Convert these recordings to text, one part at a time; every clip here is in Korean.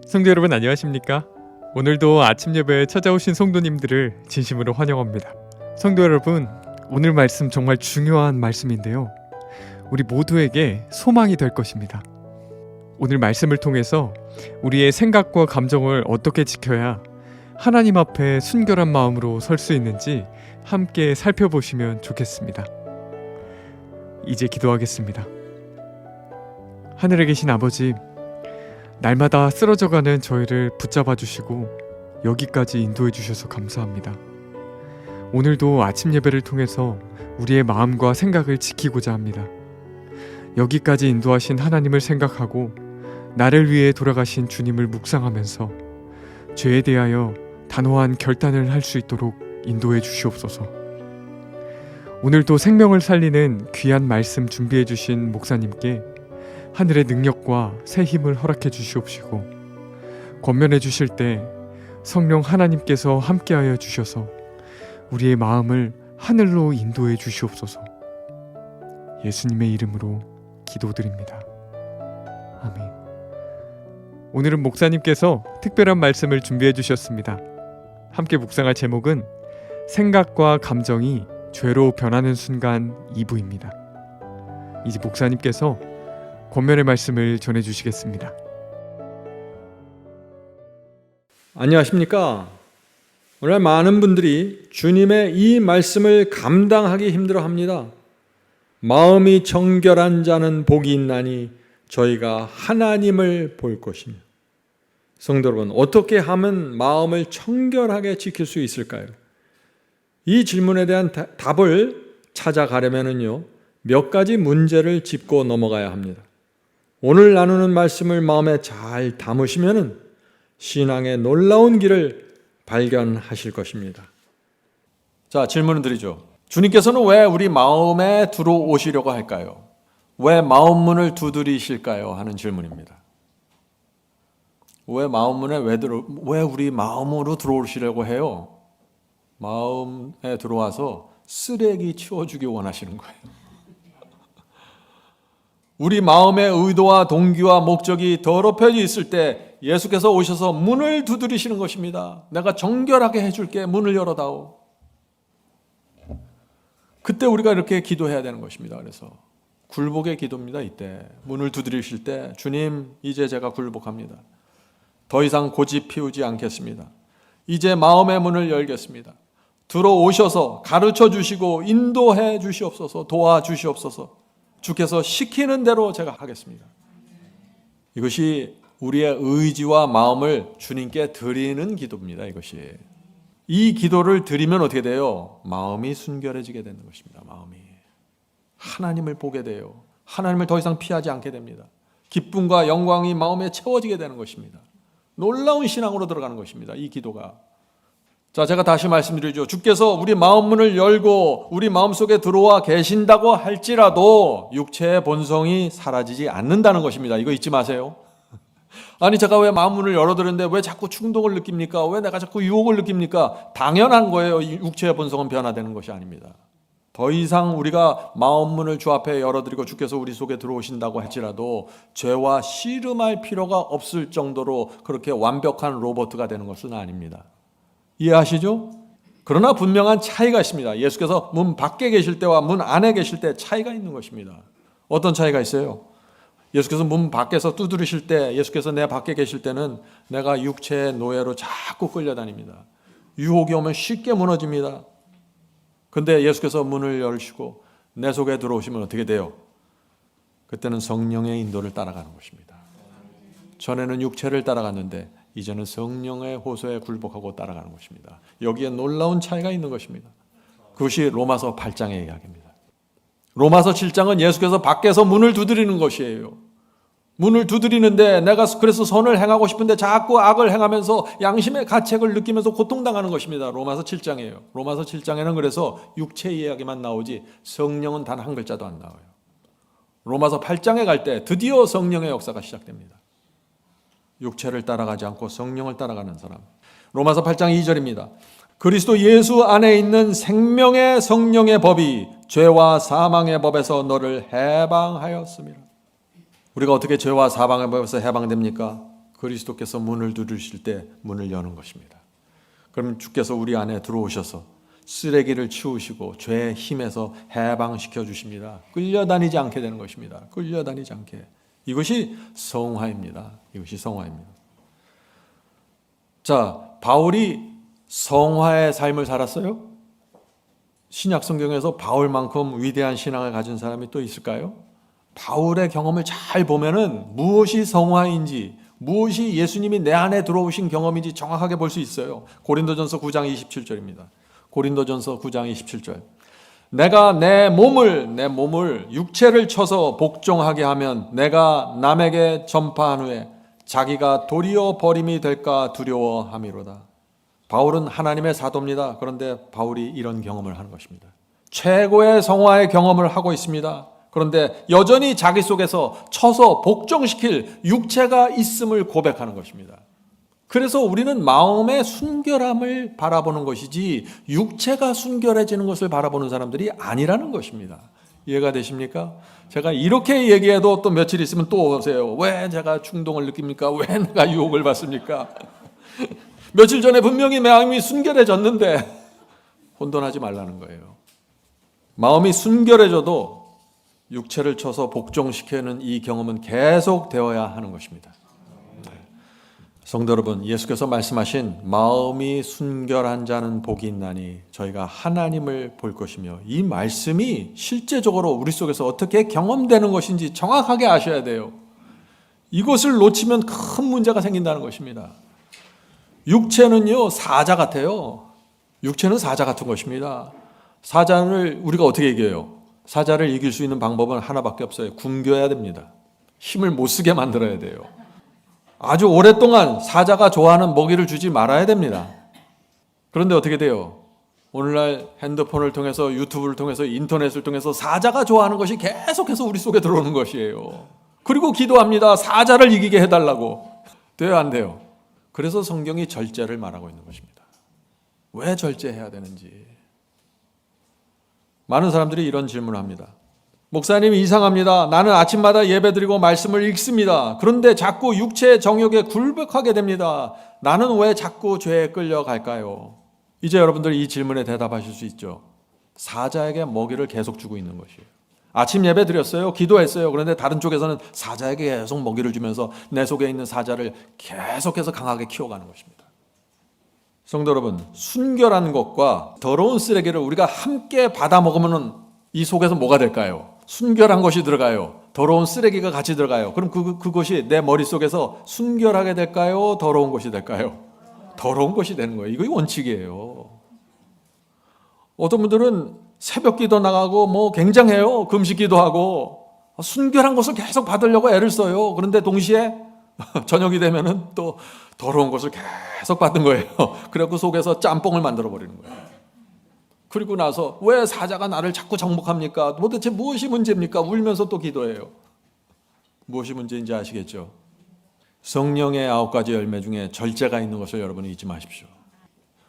성도 여러분 안녕하십니까? 오늘도 아침 예배에 찾아오신 성도님들을 진심으로 환영합니다. 성도 여러분, 오늘 말씀 정말 중요한 말씀인데요. 우리 모두에게 소망이 될 것입니다. 오늘 말씀을 통해서 우리의 생각과 감정을 어떻게 지켜야 하나님 앞에 순결한 마음으로 설 수 있는지 함께 살펴보시면 좋겠습니다. 이제 기도하겠습니다. 하늘에 계신 아버지, 날마다 쓰러져가는 저희를 붙잡아 주시고 여기까지 인도해 주셔서 감사합니다. 오늘도 아침 예배를 통해서 우리의 마음과 생각을 지키고자 합니다. 여기까지 인도하신 하나님을 생각하고 나를 위해 돌아가신 주님을 묵상하면서 죄에 대하여 단호한 결단을 할 수 있도록 인도해 주시옵소서. 오늘도 생명을 살리는 귀한 말씀 준비해 주신 목사님께 하늘의 능력과 새 힘을 허락해 주시옵시고, 권면해 주실 때 성령 하나님께서 함께하여 주셔서 우리의 마음을 하늘로 인도해 주시옵소서. 예수님의 이름으로 기도드립니다. 아멘. 오늘은 목사님께서 특별한 말씀을 준비해 주셨습니다. 함께 묵상할 제목은 생각과 감정이 죄로 변하는 순간 2부입니다. 이제 목사님께서 권면의 말씀을 전해주시겠습니다. 안녕하십니까? 오늘 많은 분들이 주님의 이 말씀을 감당하기 힘들어합니다. 마음이 정결한 자는 복이 있나니 저희가 하나님을 볼 것이며. 성도 여러분, 어떻게 하면 마음을 청결하게 지킬 수 있을까요? 이 질문에 대한 답을 찾아가려면요, 몇 가지 문제를 짚고 넘어가야 합니다. 오늘 나누는 말씀을 마음에 잘 담으시면 신앙의 놀라운 길을 발견하실 것입니다. 자, 질문을 드리죠. 주님께서는 왜 우리 마음에 들어오시려고 할까요? 왜 마음문을 두드리실까요? 하는 질문입니다. 왜 마음문에 왜 우리 마음으로 들어오시려고 해요? 마음에 들어와서 쓰레기 치워주기 원하시는 거예요. 우리 마음의 의도와 동기와 목적이 더럽혀져 있을 때 예수께서 오셔서 문을 두드리시는 것입니다. 내가 정결하게 해줄게, 문을 열어다오. 그때 우리가 이렇게 기도해야 되는 것입니다. 그래서 굴복의 기도입니다. 이때 문을 두드리실 때, 주님, 이제 제가 굴복합니다. 더 이상 고집 피우지 않겠습니다. 이제 마음의 문을 열겠습니다. 들어오셔서 가르쳐 주시고 인도해 주시옵소서, 도와주시옵소서. 주께서 시키는 대로 제가 하겠습니다. 이것이 우리의 의지와 마음을 주님께 드리는 기도입니다. 이것이. 이 기도를 드리면 어떻게 돼요? 마음이 순결해지게 되는 것입니다. 마음이. 하나님을 보게 돼요. 하나님을 더 이상 피하지 않게 됩니다. 기쁨과 영광이 마음에 채워지게 되는 것입니다. 놀라운 신앙으로 들어가는 것입니다. 이 기도가. 자, 제가 다시 말씀드리죠. 주께서 우리 마음 문을 열고 우리 마음속에 들어와 계신다고 할지라도 육체의 본성이 사라지지 않는다는 것입니다. 이거 잊지 마세요. 아니, 제가 왜 마음 문을 열어드렸는데 왜 자꾸 충동을 느낍니까? 왜 내가 자꾸 유혹을 느낍니까? 당연한 거예요. 육체의 본성은 변화되는 것이 아닙니다. 더 이상 우리가 마음 문을 주 앞에 열어드리고 주께서 우리 속에 들어오신다고 할지라도 죄와 씨름할 필요가 없을 정도로 그렇게 완벽한 로봇가 되는 것은 아닙니다. 이해하시죠? 그러나 분명한 차이가 있습니다. 예수께서 문 밖에 계실 때와 문 안에 계실 때 차이가 있는 것입니다. 어떤 차이가 있어요? 예수께서 문 밖에서 두드리실 때, 예수께서 내 밖에 계실 때는 내가 육체의 노예로 자꾸 끌려다닙니다. 유혹이 오면 쉽게 무너집니다. 근데 예수께서 문을 열시고 내 속에 들어오시면 어떻게 돼요? 그때는 성령의 인도를 따라가는 것입니다. 전에는 육체를 따라갔는데 이제는 성령의 호소에 굴복하고 따라가는 것입니다. 여기에 놀라운 차이가 있는 것입니다. 그것이 로마서 8장의 이야기입니다. 로마서 7장은 예수께서 밖에서 문을 두드리는 것이에요. 문을 두드리는데 내가 그래서 선을 행하고 싶은데 자꾸 악을 행하면서 양심의 가책을 느끼면서 고통당하는 것입니다. 로마서 7장이에요. 로마서 7장에는 그래서 육체의 이야기만 나오지 성령은 단 한 글자도 안 나와요. 로마서 8장에 갈 때 드디어 성령의 역사가 시작됩니다. 육체를 따라가지 않고 성령을 따라가는 사람. 로마서 8장 2절입니다. 그리스도 예수 안에 있는 생명의 성령의 법이 죄와 사망의 법에서 너를 해방하였습니다. 우리가 어떻게 죄와 사망의 법에서 해방됩니까? 그리스도께서 문을 두드리실 때 문을 여는 것입니다. 그럼 주께서 우리 안에 들어오셔서 쓰레기를 치우시고 죄의 힘에서 해방시켜 주십니다. 끌려다니지 않게 되는 것입니다. 끌려다니지 않게. 이것이 성화입니다. 이것이 성화입니다. 자, 바울이 성화의 삶을 살았어요? 신약 성경에서 바울만큼 위대한 신앙을 가진 사람이 또 있을까요? 바울의 경험을 잘 보면은 무엇이 성화인지, 무엇이 예수님이 내 안에 들어오신 경험인지 정확하게 볼 수 있어요. 고린도전서 9장 27절입니다. 고린도전서 9장 27절. 내가 내 몸을 육체를 쳐서 복종하게 하면 내가 남에게 전파한 후에 자기가 도리어 버림이 될까 두려워함이로다. 바울은 하나님의 사도입니다. 그런데 바울이 이런 경험을 하는 것입니다. 최고의 성화의 경험을 하고 있습니다. 그런데 여전히 자기 속에서 쳐서 복종시킬 육체가 있음을 고백하는 것입니다. 그래서 우리는 마음의 순결함을 바라보는 것이지 육체가 순결해지는 것을 바라보는 사람들이 아니라는 것입니다. 이해가 되십니까? 제가 이렇게 얘기해도 또 며칠 있으면 또 오세요. 왜 제가 충동을 느낍니까? 왜 내가 유혹을 받습니까? 며칠 전에 분명히 마음이 순결해졌는데 혼돈하지 말라는 거예요. 마음이 순결해져도 육체를 쳐서 복종시키는 이 경험은 계속 되어야 하는 것입니다. 성도 여러분, 예수께서 말씀하신 마음이 순결한 자는 복이 있나니 저희가 하나님을 볼 것이며, 이 말씀이 실제적으로 우리 속에서 어떻게 경험되는 것인지 정확하게 아셔야 돼요. 이것을 놓치면 큰 문제가 생긴다는 것입니다. 육체는요, 사자 같아요. 육체는 사자 같은 것입니다. 사자를 우리가 어떻게 이겨요? 사자를 이길 수 있는 방법은 하나밖에 없어요. 굶겨야 됩니다. 힘을 못 쓰게 만들어야 돼요. 아주 오랫동안 사자가 좋아하는 먹이를 주지 말아야 됩니다. 그런데 어떻게 돼요? 오늘날 핸드폰을 통해서, 유튜브를 통해서, 인터넷을 통해서 사자가 좋아하는 것이 계속해서 우리 속에 들어오는 것이에요. 그리고 기도합니다. 사자를 이기게 해달라고. 돼요, 안 돼요? 그래서 성경이 절제를 말하고 있는 것입니다. 왜 절제해야 되는지. 많은 사람들이 이런 질문을 합니다. 목사님, 이상합니다. 나는 아침마다 예배드리고 말씀을 읽습니다. 그런데 자꾸 육체의 정욕에 굴복하게 됩니다. 나는 왜 자꾸 죄에 끌려갈까요? 이제 여러분들 이 질문에 대답하실 수 있죠. 사자에게 먹이를 계속 주고 있는 것이에요. 아침 예배 드렸어요. 기도했어요. 그런데 다른 쪽에서는 사자에게 계속 먹이를 주면서 내 속에 있는 사자를 계속해서 강하게 키워가는 것입니다. 성도 여러분, 순결한 것과 더러운 쓰레기를 우리가 함께 받아 먹으면 이 속에서 뭐가 될까요? 순결한 것이 들어가요. 더러운 쓰레기가 같이 들어가요. 그럼 그것이 내 머릿속에서 순결하게 될까요? 더러운 것이 될까요? 더러운 것이 되는 거예요. 이거 원칙이에요. 어떤 분들은 새벽 기도 나가고 굉장해요. 금식 기도하고 순결한 것을 계속 받으려고 애를 써요. 그런데 동시에 저녁이 되면은 또 더러운 것을 계속 받는 거예요. 그래갖고 속에서 짬뽕을 만들어 버리는 거예요. 그리고 나서 왜 사자가 나를 자꾸 정복합니까? 도대체 무엇이 문제입니까? 울면서 또 기도해요. 무엇이 문제인지 아시겠죠? 성령의 9가지 열매 중에 절제가 있는 것을 여러분이 잊지 마십시오.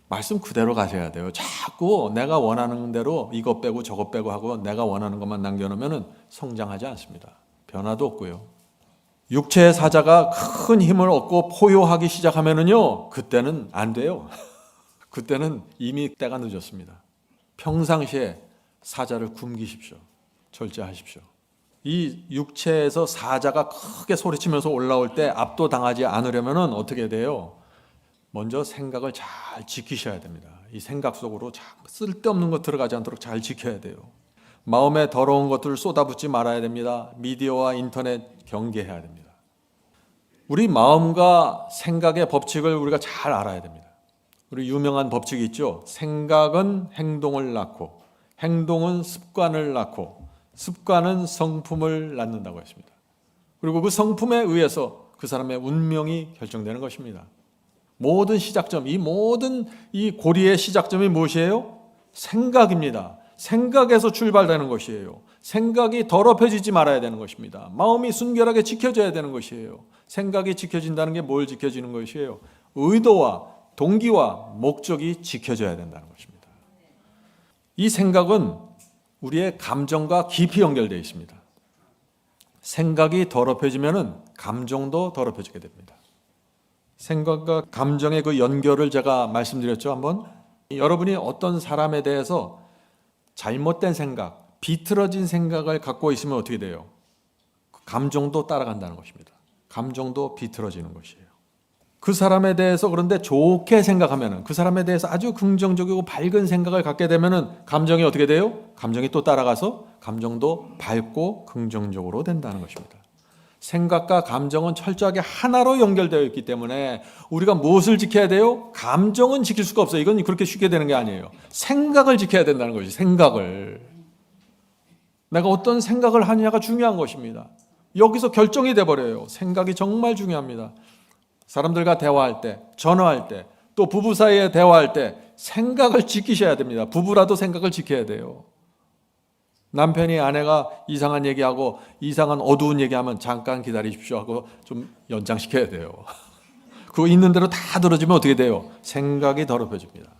말씀 그대로 가셔야 돼요. 자꾸 내가 원하는 대로 이것 빼고 저것 빼고 하고 내가 원하는 것만 남겨놓으면 성장하지 않습니다. 변화도 없고요. 육체의 사자가 큰 힘을 얻고 포효하기 시작하면은요, 그때는 안 돼요. 그때는 이미 때가 늦었습니다. 평상시에 사자를 굶기십시오. 절제하십시오. 이 육체에서 사자가 크게 소리치면서 올라올 때 압도당하지 않으려면 어떻게 돼요? 먼저 생각을 잘 지키셔야 됩니다. 이 생각 속으로 쓸데없는 것 들어가지 않도록 잘 지켜야 돼요. 마음에 더러운 것들을 쏟아붓지 말아야 됩니다. 미디어와 인터넷 경계해야 됩니다. 우리 마음과 생각의 법칙을 우리가 잘 알아야 됩니다. 우리 유명한 법칙이 있죠. 생각은 행동을 낳고, 행동은 습관을 낳고, 습관은 성품을 낳는다고 했습니다. 그리고 그 성품에 의해서 그 사람의 운명이 결정되는 것입니다. 모든 시작점, 이 고리의 시작점이 무엇이에요? 생각입니다. 생각에서 출발되는 것이에요. 생각이 더럽혀지지 말아야 되는 것입니다. 마음이 순결하게 지켜져야 되는 것이에요. 생각이 지켜진다는 게 뭘 지켜지는 것이에요? 의도와 동기와 목적이 지켜져야 된다는 것입니다. 이 생각은 우리의 감정과 깊이 연결되어 있습니다. 생각이 더럽혀지면 감정도 더럽혀지게 됩니다. 생각과 감정의 그 연결을 제가 말씀드렸죠, 한번. 여러분이 어떤 사람에 대해서 잘못된 생각, 비틀어진 생각을 갖고 있으면 어떻게 돼요? 감정도 따라간다는 것입니다. 감정도 비틀어지는 것이에요. 그 사람에 대해서 그런데 좋게 생각하면은, 그 사람에 대해서 아주 긍정적이고 밝은 생각을 갖게 되면은 감정이 어떻게 돼요? 감정이 또 따라가서 감정도 밝고 긍정적으로 된다는 것입니다. 생각과 감정은 철저하게 하나로 연결되어 있기 때문에 우리가 무엇을 지켜야 돼요? 감정은 지킬 수가 없어요. 이건 그렇게 쉽게 되는 게 아니에요. 생각을 지켜야 된다는 것이, 생각을. 내가 어떤 생각을 하느냐가 중요한 것입니다. 여기서 결정이 돼버려요. 생각이 정말 중요합니다. 사람들과 대화할 때, 전화할 때, 또 부부 사이에 대화할 때 생각을 지키셔야 됩니다. 부부라도 생각을 지켜야 돼요. 남편이 아내가 이상한 얘기하고 이상한 어두운 얘기하면 잠깐 기다리십시오 하고 좀 연장시켜야 돼요. 그거 있는 대로 다 들어주면 어떻게 돼요? 생각이 더럽혀집니다.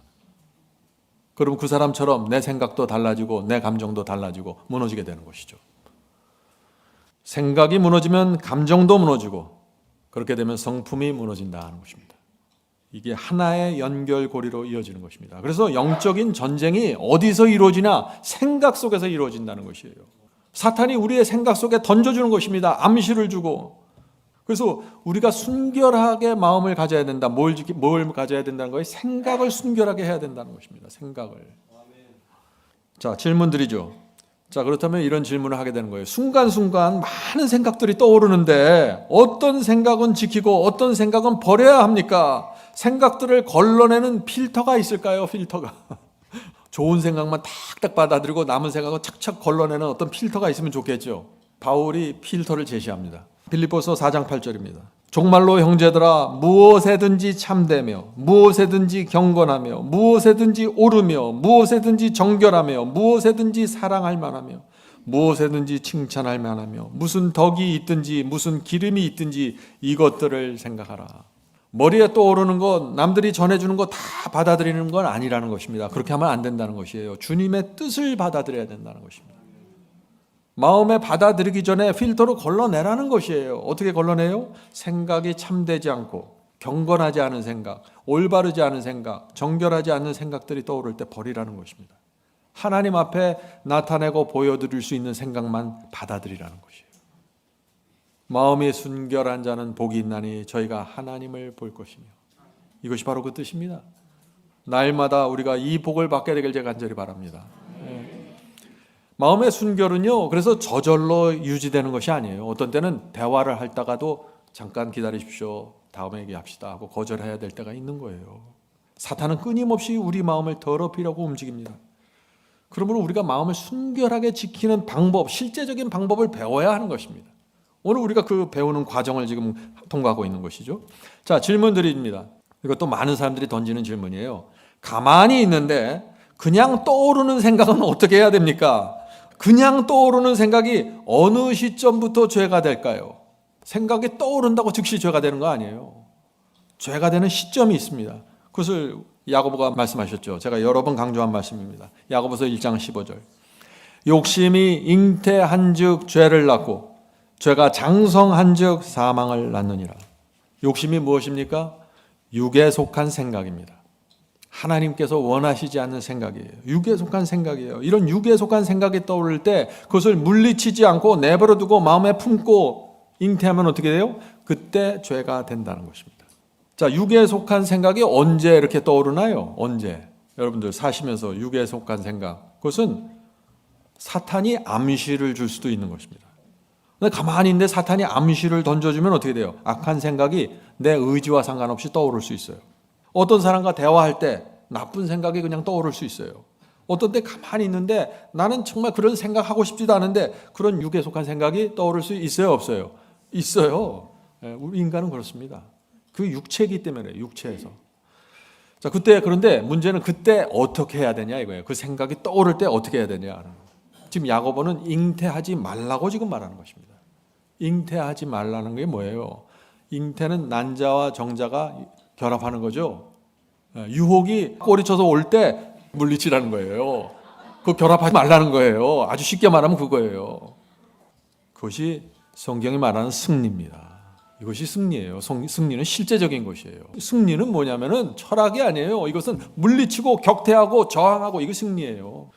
그럼 그 사람처럼 내 생각도 달라지고 내 감정도 달라지고 무너지게 되는 것이죠. 생각이 무너지면 감정도 무너지고 그렇게 되면 성품이 무너진다는 것입니다. 이게 하나의 연결고리로 이어지는 것입니다. 그래서 영적인 전쟁이 어디서 이루어지나 생각 속에서 이루어진다는 것이에요. 사탄이 우리의 생각 속에 던져주는 것입니다. 암시를 주고. 그래서 우리가 순결하게 마음을 가져야 된다. 뭘 가져야 된다는 거예요? 생각을 순결하게 해야 된다는 것입니다. 생각을. 자, 질문 드리죠. 자, 그렇다면 이런 질문을 하게 되는 거예요. 순간순간 많은 생각들이 떠오르는데 어떤 생각은 지키고 어떤 생각은 버려야 합니까? 생각들을 걸러내는 필터가 있을까요? 필터가. 좋은 생각만 탁탁 받아들이고 남은 생각은 착착 걸러내는 어떤 필터가 있으면 좋겠죠. 바울이 필터를 제시합니다. 빌립보서 4장 8절입니다. 종말로 형제들아 무엇에든지 참되며 무엇에든지 경건하며 무엇에든지 옳으며 무엇에든지 정결하며 무엇에든지 사랑할 만하며 무엇에든지 칭찬할 만하며 무슨 덕이 있든지 무슨 기름이 있든지 이것들을 생각하라. 머리에 떠오르는 것, 남들이 전해주는 거 다 받아들이는 건 아니라는 것입니다. 그렇게 하면 안 된다는 것이에요. 주님의 뜻을 받아들여야 된다는 것입니다. 마음에 받아들이기 전에 필터로 걸러내라는 것이에요. 어떻게 걸러내요? 생각이 참되지 않고 경건하지 않은 생각, 올바르지 않은 생각, 정결하지 않은 생각들이 떠오를 때 버리라는 것입니다. 하나님 앞에 나타내고 보여드릴 수 있는 생각만 받아들이라는 것이에요. 마음이 순결한 자는 복이 있나니 저희가 하나님을 볼 것이며, 이것이 바로 그 뜻입니다. 날마다 우리가 이 복을 받게 되길 제가 간절히 바랍니다. 마음의 순결은요, 그래서 저절로 유지되는 것이 아니에요. 어떤 때는 대화를 하다가도 잠깐 기다리십시오, 다음에 얘기합시다 하고 거절해야 될 때가 있는 거예요. 사탄은 끊임없이 우리 마음을 더럽히려고 움직입니다. 그러므로 우리가 마음을 순결하게 지키는 방법, 실제적인 방법을 배워야 하는 것입니다. 오늘 우리가 그 배우는 과정을 지금 통과하고 있는 것이죠. 자, 질문 드립니다. 이것도 많은 사람들이 던지는 질문이에요. 가만히 있는데 그냥 떠오르는 생각은 어떻게 해야 됩니까? 그냥 떠오르는 생각이 어느 시점부터 죄가 될까요? 생각이 떠오른다고 즉시 죄가 되는 거 아니에요. 죄가 되는 시점이 있습니다. 그것을 야고보가 말씀하셨죠. 제가 여러 번 강조한 말씀입니다. 야고보서 1장 15절. 욕심이 잉태한즉 죄를 낳고 죄가 장성한즉 사망을 낳느니라. 욕심이 무엇입니까? 육에 속한 생각입니다. 하나님께서 원하시지 않는 생각이에요. 육에 속한 생각이에요. 이런 육에 속한 생각이 떠오를 때 그것을 물리치지 않고 내버려 두고 마음에 품고 잉태하면 어떻게 돼요? 그때 죄가 된다는 것입니다. 자, 육에 속한 생각이 언제 이렇게 떠오르나요? 언제? 여러분들 사시면서 육에 속한 생각, 그것은 사탄이 암시를 줄 수도 있는 것입니다. 근데 가만히 있는데 사탄이 암시를 던져주면 어떻게 돼요? 악한 생각이 내 의지와 상관없이 떠오를 수 있어요. 어떤 사람과 대화할 때 나쁜 생각이 그냥 떠오를 수 있어요. 어떤 때 가만히 있는데 나는 정말 그런 생각하고 싶지도 않은데 그런 육에 속한 생각이 떠오를 수 있어요, 없어요? 있어요. 우리 인간은 그렇습니다. 그 육체이기 때문에, 육체에서. 자, 그런데 문제는 그때 어떻게 해야 되냐 이거예요. 그 생각이 떠오를 때 어떻게 해야 되냐. 지금 야고보는 잉태하지 말라고 지금 말하는 것입니다. 잉태하지 말라는 게 뭐예요? 잉태는 난자와 정자가 결합하는 거죠. 유혹이 꼬리쳐서 올 때 물리치라는 거예요. 그거 결합하지 말라는 거예요. 아주 쉽게 말하면 그거예요. 그것이 성경이 말하는 승리입니다. 이것이 승리예요. 승리는 실제적인 것이에요. 승리는 뭐냐면은 철학이 아니에요. 이것은 물리치고 격퇴하고 저항하고, 이거 승리예요.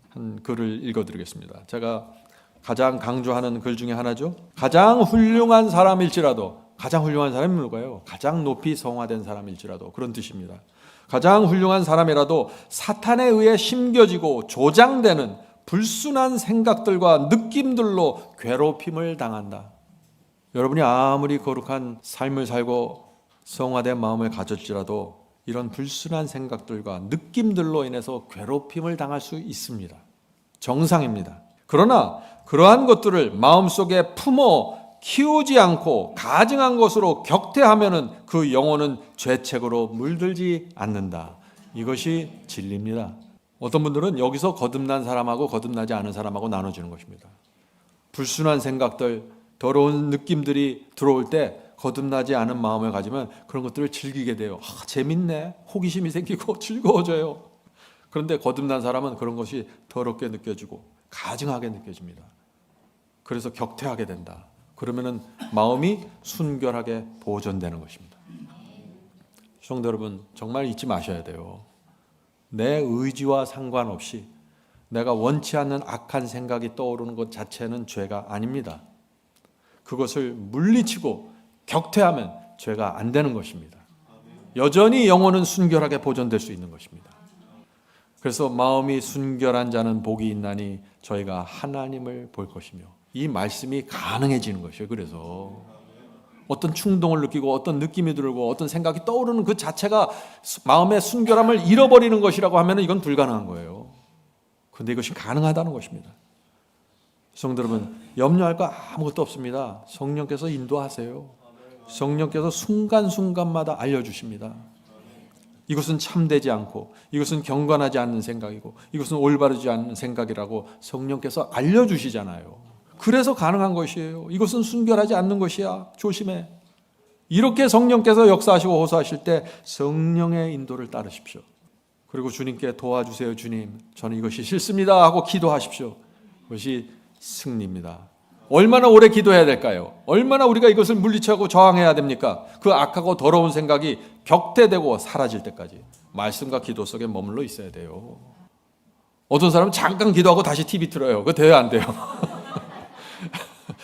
한 글을 읽어드리겠습니다. 제가 가장 강조하는 글 중에 하나죠. 가장 훌륭한 사람일지라도, 가장 훌륭한 사람이 누구예요? 가장 높이 성화된 사람일지라도, 그런 뜻입니다. 가장 훌륭한 사람이라도 사탄에 의해 심겨지고 조장되는 불순한 생각들과 느낌들로 괴롭힘을 당한다. 여러분이 아무리 거룩한 삶을 살고 성화된 마음을 가졌지라도 이런 불순한 생각들과 느낌들로 인해서 괴롭힘을 당할 수 있습니다. 정상입니다. 그러나 그러한 것들을 마음속에 품어 키우지 않고 가증한 것으로 격퇴하면은 그 영혼은 죄책으로 물들지 않는다. 이것이 진리입니다. 어떤 분들은 여기서 거듭난 사람하고 거듭나지 않은 사람하고 나눠주는 것입니다. 불순한 생각들, 더러운 느낌들이 들어올 때 거듭나지 않은 마음을 가지면 그런 것들을 즐기게 돼요. 재밌네. 호기심이 생기고 즐거워져요. 그런데 거듭난 사람은 그런 것이 더럽게 느껴지고 가증하게 느껴집니다. 그래서 격퇴하게 된다. 그러면은 마음이 순결하게 보존되는 것입니다. 성도 여러분, 정말 잊지 마셔야 돼요. 내 의지와 상관없이 내가 원치 않는 악한 생각이 떠오르는 것 자체는 죄가 아닙니다. 그것을 물리치고 격퇴하면 죄가 안 되는 것입니다. 여전히 영혼은 순결하게 보존될 수 있는 것입니다. 그래서 마음이 순결한 자는 복이 있나니 저희가 하나님을 볼 것이며, 이 말씀이 가능해지는 것이에요. 그래서 어떤 충동을 느끼고 어떤 느낌이 들고 어떤 생각이 떠오르는 그 자체가 마음의 순결함을 잃어버리는 것이라고 하면 이건 불가능한 거예요. 그런데 이것이 가능하다는 것입니다. 성도 여러분, 염려할 거 아무것도 없습니다. 성령께서 인도하세요. 성령께서 순간순간마다 알려주십니다. 이것은 참되지 않고, 이것은 경건하지 않는 생각이고, 이것은 올바르지 않는 생각이라고 성령께서 알려주시잖아요. 그래서 가능한 것이에요. 이것은 순결하지 않는 것이야. 조심해. 이렇게 성령께서 역사하시고 호소하실 때 성령의 인도를 따르십시오. 그리고 주님께 도와주세요, 주님. 저는 이것이 싫습니다 하고 기도하십시오. 그것이 승리입니다. 얼마나 오래 기도해야 될까요? 얼마나 우리가 이것을 물리치고 저항해야 됩니까? 그 악하고 더러운 생각이 격퇴되고 사라질 때까지 말씀과 기도 속에 머물러 있어야 돼요. 어떤 사람은 잠깐 기도하고 다시 TV 틀어요. 그거 돼요, 안 돼요?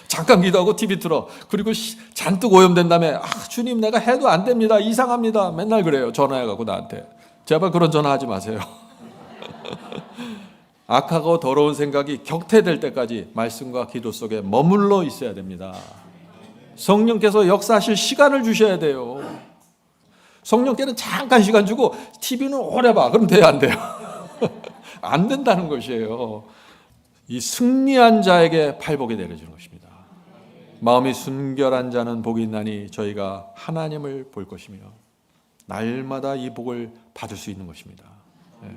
잠깐 기도하고 TV 틀어. 그리고 잔뜩 오염된 다음에 주님 내가 해도 안 됩니다. 이상합니다. 맨날 그래요. 전화해가지고 나한테. 제발 그런 전화하지 마세요. 악하고 더러운 생각이 격퇴될 때까지 말씀과 기도 속에 머물러 있어야 됩니다. 성령께서 역사하실 시간을 주셔야 돼요. 성령께는 잠깐 시간 주고 TV는 오래 봐. 그럼 돼요, 안 돼요? 안 된다는 것이에요. 이 승리한 자에게 팔복이 내려지는 것입니다. 마음이 순결한 자는 복이 있나니 저희가 하나님을 볼 것이며, 날마다 이 복을 받을 수 있는 것입니다. 네.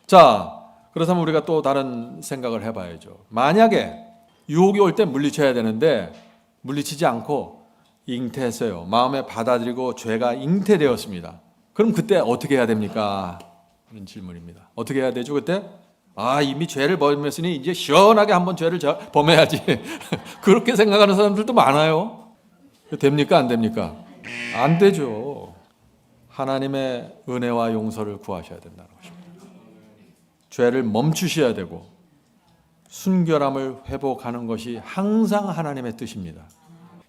자, 그렇다면 우리가 또 다른 생각을 해봐야죠. 만약에 유혹이 올 때 물리쳐야 되는데 물리치지 않고 잉태했어요. 마음에 받아들이고 죄가 잉태되었습니다. 그럼 그때 어떻게 해야 됩니까? 그런 질문입니다. 어떻게 해야 되죠 그때? 이미 죄를 범했으니 이제 시원하게 한번 죄를 범해야지. 그렇게 생각하는 사람들도 많아요. 됩니까? 안 됩니까? 안 되죠. 하나님의 은혜와 용서를 구하셔야 된다는 것입니다. 죄를 멈추셔야 되고 순결함을 회복하는 것이 항상 하나님의 뜻입니다.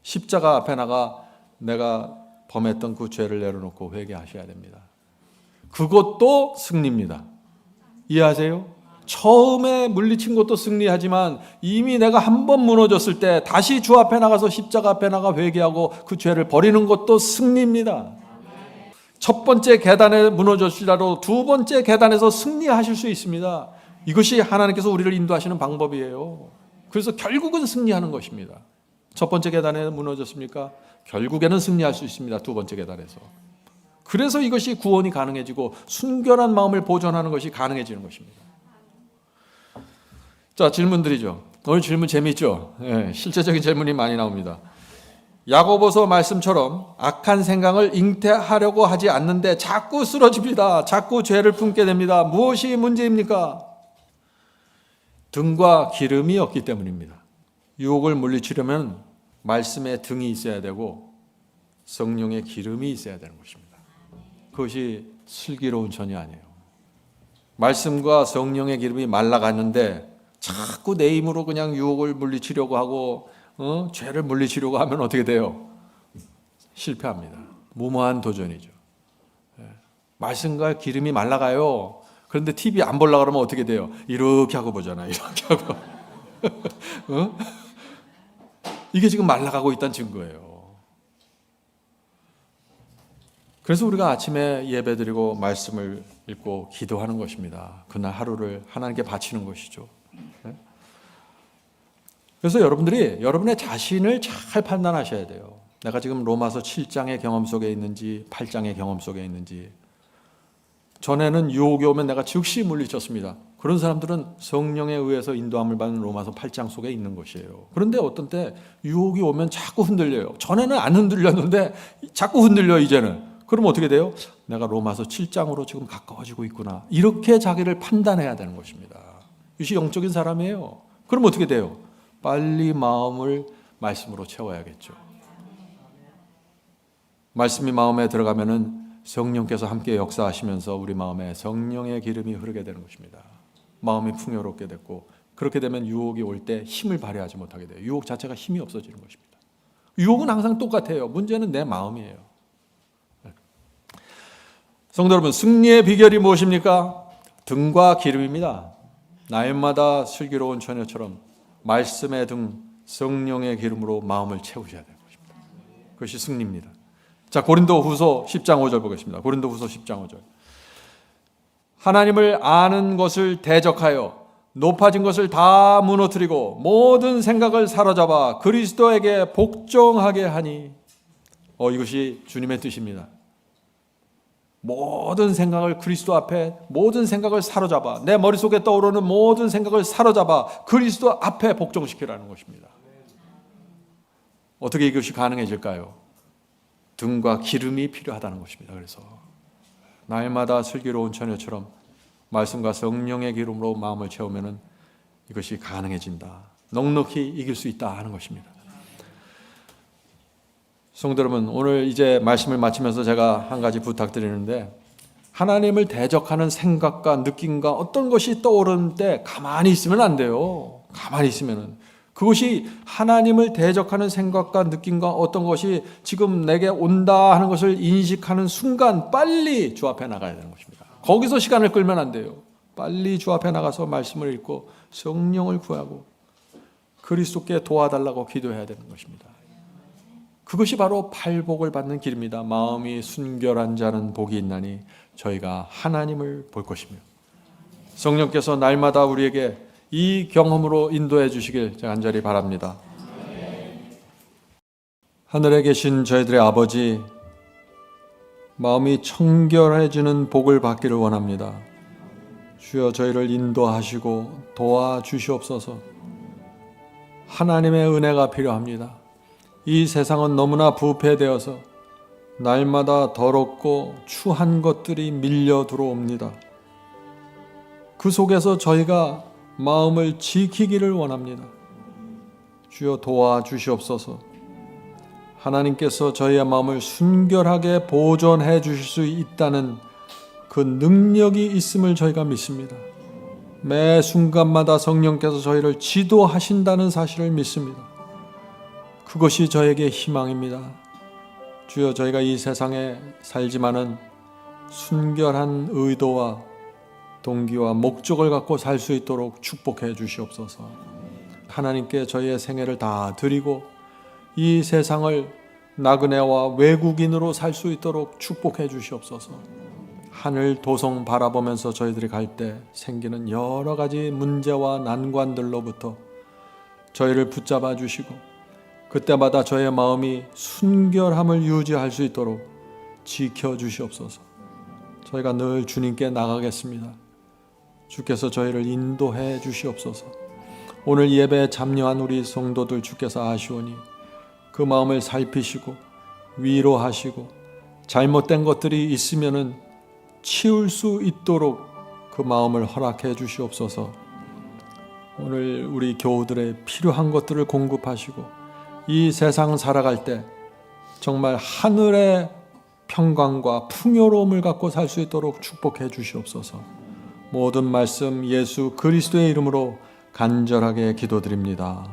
십자가 앞에 나가 내가 범했던 그 죄를 내려놓고 회개하셔야 됩니다. 그것도 승리입니다. 이해하세요? 처음에 물리친 것도 승리하지만 이미 내가 한 번 무너졌을 때 다시 주 앞에 나가서 십자가 앞에 나가 회개하고 그 죄를 버리는 것도 승리입니다. 첫 번째 계단에 무너졌을지라도 두 번째 계단에서 승리하실 수 있습니다. 이것이 하나님께서 우리를 인도하시는 방법이에요. 그래서 결국은 승리하는 것입니다. 첫 번째 계단에 무너졌습니까? 결국에는 승리할 수 있습니다. 두 번째 계단에서. 그래서 이것이 구원이 가능해지고 순결한 마음을 보존하는 것이 가능해지는 것입니다. 자, 질문 드리죠. 오늘 질문 재미있죠? 네, 실제적인 질문이 많이 나옵니다. 야고보서 말씀처럼 악한 생각을 잉태하려고 하지 않는데 자꾸 쓰러집니다. 자꾸 죄를 품게 됩니다. 무엇이 문제입니까? 등과 기름이 없기 때문입니다. 유혹을 물리치려면 말씀의 등이 있어야 되고 성령의 기름이 있어야 되는 것입니다. 그것이 슬기로운 전이 아니에요. 말씀과 성령의 기름이 말라가는데 자꾸 내 힘으로 그냥 유혹을 물리치려고 하고 죄를 물리치려고 하면 어떻게 돼요? 실패합니다. 무모한 도전이죠. 말씀과 기름이 말라가요. 그런데 TV 안 보려고 그러면 어떻게 돼요? 이렇게 하고 보잖아요. 이렇게 하고. 이게 지금 말라가고 있다는 증거예요. 그래서 우리가 아침에 예배드리고 말씀을 읽고 기도하는 것입니다. 그날 하루를 하나님께 바치는 것이죠. 그래서 여러분들이 여러분의 자신을 잘 판단하셔야 돼요. 내가 지금 로마서 7장의 경험 속에 있는지 8장의 경험 속에 있는지. 전에는 유혹이 오면 내가 즉시 물리쳤습니다. 그런 사람들은 성령에 의해서 인도함을 받는 로마서 8장 속에 있는 것이에요. 그런데 어떤 때 유혹이 오면 자꾸 흔들려요. 전에는 안 흔들렸는데 자꾸 흔들려 이제는. 그럼 어떻게 돼요? 내가 로마서 7장으로 지금 가까워지고 있구나. 이렇게 자기를 판단해야 되는 것입니다. 이것이 영적인 사람이에요. 그럼 어떻게 돼요? 빨리 마음을 말씀으로 채워야겠죠. 말씀이 마음에 들어가면은 성령께서 함께 역사하시면서 우리 마음에 성령의 기름이 흐르게 되는 것입니다. 마음이 풍요롭게 됐고, 그렇게 되면 유혹이 올 때 힘을 발휘하지 못하게 돼요. 유혹 자체가 힘이 없어지는 것입니다. 유혹은 항상 똑같아요. 문제는 내 마음이에요. 성도 여러분, 승리의 비결이 무엇입니까? 등과 기름입니다. 날마다 슬기로운 처녀처럼 말씀의 등, 성령의 기름으로 마음을 채우셔야 되는 것입니다. 그것이 승리입니다. 자, 고린도후서 10장 5절 보겠습니다. 고린도후서 10장 5절. 하나님을 아는 것을 대적하여 높아진 것을 다 무너뜨리고 모든 생각을 사로잡아 그리스도에게 복종하게 하니. 이것이 주님의 뜻입니다. 모든 생각을 그리스도 앞에, 모든 생각을 사로잡아, 내 머릿속에 떠오르는 모든 생각을 사로잡아 그리스도 앞에 복종시키라는 것입니다. 어떻게 이것이 가능해질까요? 등과 기름이 필요하다는 것입니다. 그래서 날마다 슬기로운 처녀처럼 말씀과 성령의 기름으로 마음을 채우면 이것이 가능해진다. 넉넉히 이길 수 있다 하는 것입니다. 성도 여러분, 오늘 이제 말씀을 마치면서 제가 한 가지 부탁드리는데, 하나님을 대적하는 생각과 느낌과 어떤 것이 떠오르는 때 가만히 있으면 안 돼요. 가만히 있으면은 그것이 하나님을 대적하는 생각과 느낌과 어떤 것이 지금 내게 온다 하는 것을 인식하는 순간 빨리 주 앞에 나가야 되는 것입니다. 거기서 시간을 끌면 안 돼요. 빨리 주 앞에 나가서 말씀을 읽고 성령을 구하고 그리스도께 도와달라고 기도해야 되는 것입니다. 그것이 바로 팔복을 받는 길입니다. 마음이 순결한 자는 복이 있나니 저희가 하나님을 볼 것이며. 성령께서 날마다 우리에게 이 경험으로 인도해 주시길 제가 간절히 바랍니다. 하늘에 계신 저희들의 아버지, 마음이 청결해지는 복을 받기를 원합니다. 주여, 저희를 인도하시고 도와주시옵소서. 하나님의 은혜가 필요합니다. 이 세상은 너무나 부패되어서 날마다 더럽고 추한 것들이 밀려 들어옵니다. 그 속에서 저희가 마음을 지키기를 원합니다. 주여, 도와주시옵소서. 하나님께서 저희의 마음을 순결하게 보존해 주실 수 있다는 그 능력이 있음을 저희가 믿습니다. 매 순간마다 성령께서 저희를 지도하신다는 사실을 믿습니다. 그것이 저에게 희망입니다. 주여, 저희가 이 세상에 살지만은 순결한 의도와 동기와 목적을 갖고 살 수 있도록 축복해 주시옵소서. 하나님께 저희의 생애를 다 드리고 이 세상을 나그네와 외국인으로 살 수 있도록 축복해 주시옵소서. 하늘 도성 바라보면서 저희들이 갈 때 생기는 여러 가지 문제와 난관들로부터 저희를 붙잡아 주시고 그때마다 저의 마음이 순결함을 유지할 수 있도록 지켜 주시옵소서. 저희가 늘 주님께 나가겠습니다. 주께서 저희를 인도해 주시옵소서. 오늘 예배에 참여한 우리 성도들 주께서 아시오니 그 마음을 살피시고 위로하시고 잘못된 것들이 있으면은 치울 수 있도록 그 마음을 허락해 주시옵소서. 오늘 우리 교우들의 필요한 것들을 공급하시고 이 세상 살아갈 때 정말 하늘의 평강과 풍요로움을 갖고 살 수 있도록 축복해 주시옵소서. 모든 말씀 예수 그리스도의 이름으로 간절하게 기도드립니다.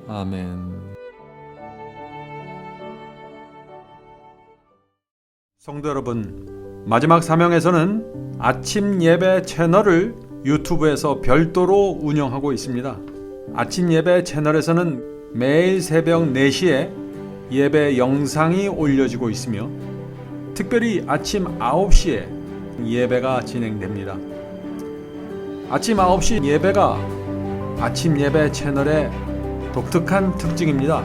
아멘. 성도 여러분, 마지막 사명에서는 아침 예배 채널을 유튜브에서 별도로 운영하고 있습니다. 아침 예배 채널에서는 매일 새벽 4시에 예배 영상이 올려지고 있으며 특별히 아침 9시에 예배가 진행됩니다. 아침 9시 예배가 아침 예배 채널의 독특한 특징입니다.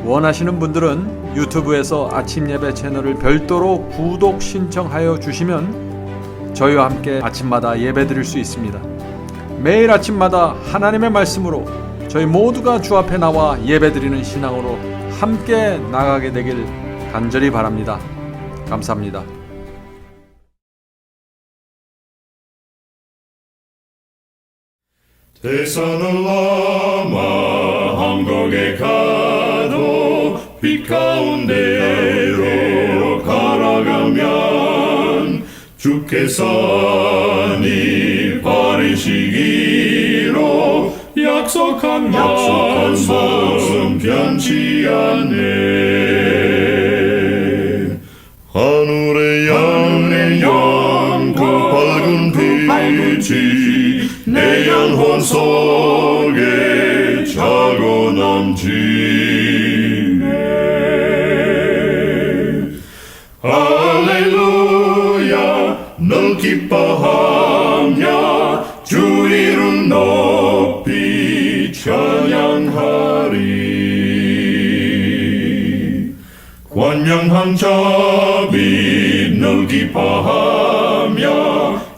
원하시는 분들은 유튜브에서 아침 예배 채널을 별도로 구독 신청하여 주시면 저희와 함께 아침마다 예배 드릴 수 있습니다. 매일 아침마다 하나님의 말씀으로 저희 모두가 주 앞에 나와 예배 드리는 신앙으로 함께 나가게 되길 간절히 바랍니다. 감사합니다. 대산을 넘어 한국에 가도 빛 가운데로 걸어가면 주께서 네 버리시기로 약속한 말씀 변치 않네. 하늘의 양 그 밝은 빛이 내 영혼 속에 자고 남지네. 할렐루야 늘 기뻐하며 주 이름 높이 찬양하리. 권명한 자비 늘 기뻐하며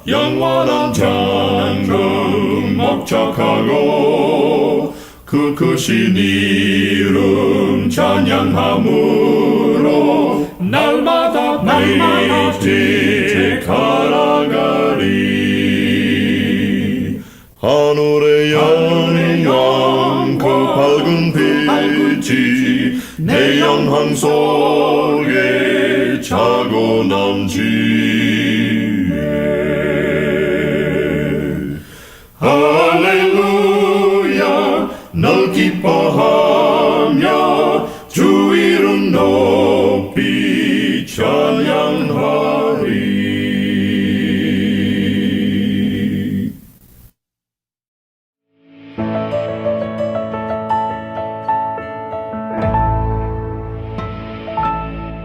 영원한 장금 목적하고 그 크신 이름 찬양함으로 날마다 빛에 걸어가리. 하늘의 영광 그 밝은 빛이 내 영혼 속에 자고 남지